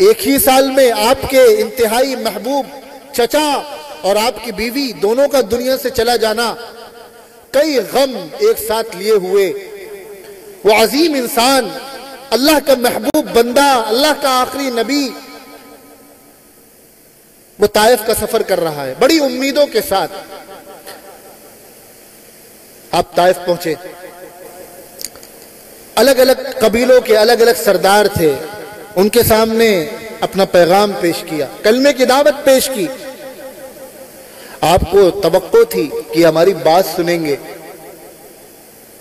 ایک ہی سال میں آپ کے انتہائی محبوب چچا اور آپ کی بیوی دونوں کا دنیا سے چلا جانا، کئی غم ایک ساتھ لیے ہوئے وہ عظیم انسان، اللہ کا محبوب بندہ، اللہ کا آخری نبی، وہ طائف کا سفر کر رہا ہے بڑی امیدوں کے ساتھ۔ آپ طائف پہنچے، الگ الگ قبیلوں کے الگ الگ سردار تھے، ان کے سامنے اپنا پیغام پیش کیا، کلمے کی دعوت پیش کی۔ آپ کو توقع تھی کہ ہماری بات سنیں گے،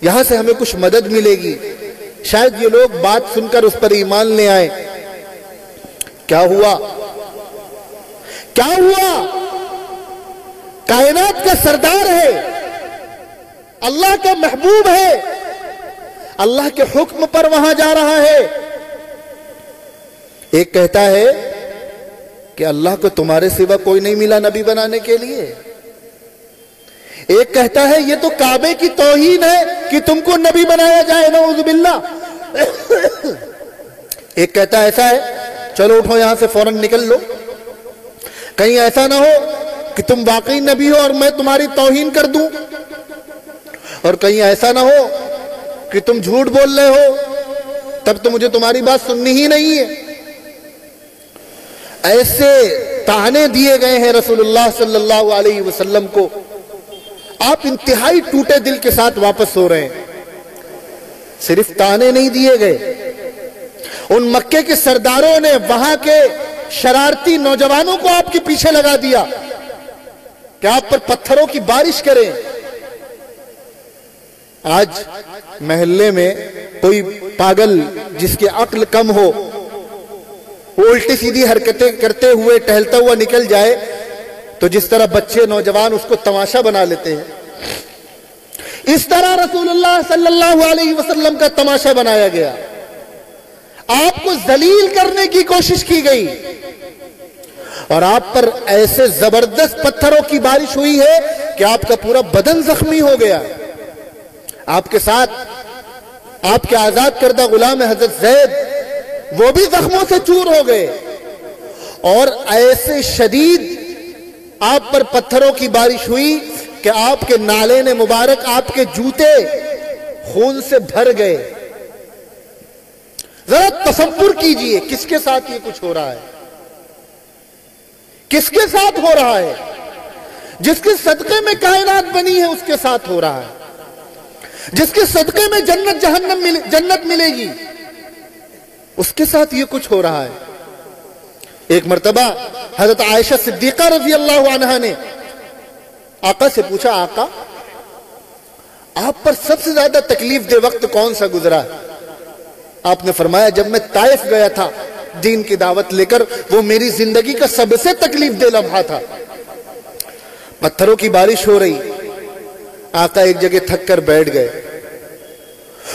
یہاں سے ہمیں کچھ مدد ملے گی، شاید یہ لوگ بات سن کر اس پر ایمان لے آئے۔ کیا ہوا؟ کیا ہوا؟ کائنات کا سردار ہے، اللہ کا محبوب ہے، اللہ کے حکم پر وہاں جا رہا ہے۔ ایک کہتا ہے کہ اللہ کو تمہارے سوا کوئی نہیں ملا نبی بنانے کے لیے۔ ایک کہتا ہے یہ تو کعبے کی توہین ہے کہ تم کو نبی بنایا جائے، نعوذ باللہ۔ ایک کہتا ہے ایسا ہے، چلو اٹھو یہاں سے فوراً نکل لو، کہیں ایسا نہ ہو کہ تم واقعی نبی ہو اور میں تمہاری توہین کر دوں، اور کہیں ایسا نہ ہو کہ تم جھوٹ بول رہے ہو، تب تو مجھے تمہاری بات سننی ہی نہیں ہے۔ ایسے طعنے دیے گئے ہیں رسول اللہ صلی اللہ علیہ وسلم کو، آپ انتہائی ٹوٹے دل کے ساتھ واپس ہو رہے ہیں۔ صرف طعنے نہیں دیے گئے، ان مکے کے سرداروں نے وہاں کے شرارتی نوجوانوں کو آپ کے پیچھے لگا دیا کہ آپ پر پتھروں کی بارش کریں۔ آج محلے میں کوئی پاگل جس کی عقل کم ہو، وہ الٹی سیدھی حرکتیں کرتے ہوئے ٹہلتا ہوا نکل جائے تو جس طرح بچے نوجوان اس کو تماشا بنا لیتے ہیں، اس طرح رسول اللہ صلی اللہ علیہ وسلم کا تماشا بنایا گیا، آپ کو ذلیل کرنے کی کوشش کی گئی، اور آپ پر ایسے زبردست پتھروں کی بارش ہوئی ہے کہ آپ کا پورا بدن زخمی ہو گیا۔ آپ کے ساتھ آپ کے آزاد کردہ غلام حضرت زید، وہ بھی زخموں سے چور ہو گئے، اور ایسے شدید آپ پر پتھروں کی بارش ہوئی کہ آپ کے نالین مبارک، آپ کے جوتے خون سے بھر گئے۔ ذرا تصور کیجئے کس کے ساتھ یہ کچھ ہو رہا ہے، کس کے ساتھ ہو رہا ہے؟ جس کے صدقے میں کائنات بنی ہے اس کے ساتھ ہو رہا ہے، جس کے صدقے میں جنت ملے گی اس کے ساتھ یہ کچھ ہو رہا ہے۔ ایک مرتبہ حضرت عائشہ صدیقہ رضی اللہ عنہا نے آقا سے پوچھا، آقا آپ پر سب سے زیادہ تکلیف دہ وقت کون سا گزرا ہے؟ آپ نے فرمایا جب میں طائف گیا تھا دین کی دعوت لے کر، وہ میری زندگی کا سب سے تکلیف دہ لمحہ تھا۔ پتھروں کی بارش ہو رہی، آقا ایک جگہ تھک کر بیٹھ گئے،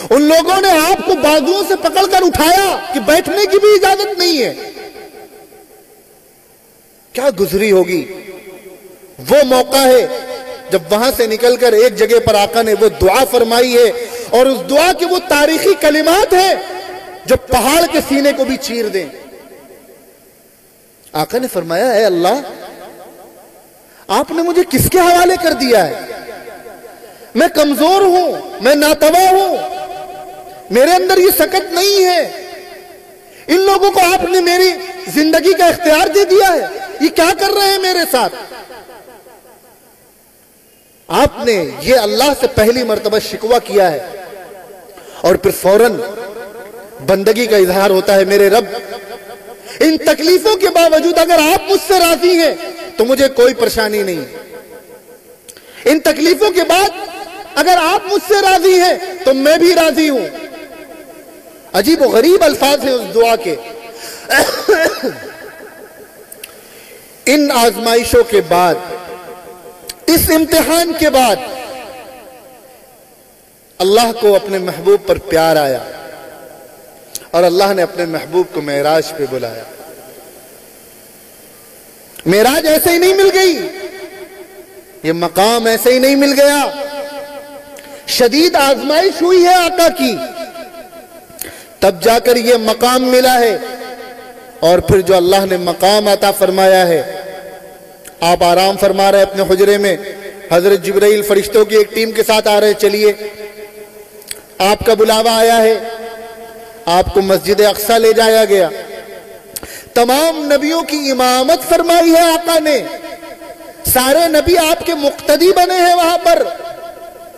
ان لوگوں نے آپ کو بازوؤں سے پکڑ کر اٹھایا کہ بیٹھنے کی بھی اجازت نہیں ہے۔ کیا گزری ہوگی؟ وہ موقع ہے جب وہاں سے نکل کر ایک جگہ پر آقا نے وہ دعا فرمائی ہے، اور اس دعا کے وہ تاریخی کلمات ہیں جو پہاڑ کے سینے کو بھی چیر دیں۔ آقا نے فرمایا، اے اللہ، آپ نے مجھے کس کے حوالے کر دیا ہے؟ میں کمزور ہوں، میں ناتواں ہوں، میرے اندر یہ سکت نہیں ہے، ان لوگوں کو آپ نے میری زندگی کا اختیار دے دیا ہے، یہ کیا کر رہے ہیں میرے ساتھ؟ آپ نے یہ اللہ سے پہلی مرتبہ شکوہ کیا ہے، اور پھر فوراً بندگی کا اظہار ہوتا ہے، میرے رب ان تکلیفوں کے باوجود اگر آپ مجھ سے راضی ہیں تو مجھے کوئی پریشانی نہیں، ان تکلیفوں کے بعد اگر آپ مجھ سے راضی ہیں تو میں بھی راضی ہوں۔ عجیب و غریب الفاظ ہیں اس دعا کے۔ ان آزمائشوں کے بعد، اس امتحان کے بعد اللہ کو اپنے محبوب پر پیار آیا، اور اللہ نے اپنے محبوب کو معراج پہ بلایا۔ معراج ایسے ہی نہیں مل گئی، یہ مقام ایسے ہی نہیں مل گیا، شدید آزمائش ہوئی ہے آقا کی، تب جا کر یہ مقام ملا ہے۔ اور پھر جو اللہ نے مقام عطا فرمایا ہے، آپ آرام فرما رہے اپنے حجرے میں، حضرت جبرائیل فرشتوں کی ایک ٹیم کے ساتھ آ رہے، چلیے آپ کا بلاوا آیا ہے، آپ کو مسجد اقصیٰ لے جایا گیا، تمام نبیوں کی امامت فرمائی ہے آقا نے، سارے نبی آپ کے مقتدی بنے ہیں وہاں پر،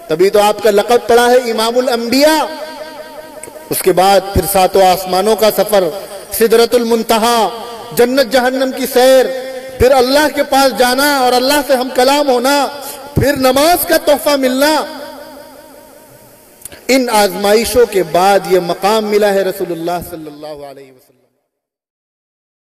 تبھی تو آپ کا لقب پڑا ہے امام الانبیاء۔ اس کے بعد پھر ساتوں آسمانوں کا سفر، سدرۃ المنتہا، جنت جہنم کی سیر، پھر اللہ کے پاس جانا اور اللہ سے ہم کلام ہونا، پھر نماز کا تحفہ ملنا۔ ان آزمائشوں کے بعد یہ مقام ملا ہے رسول اللہ صلی اللہ علیہ وسلم۔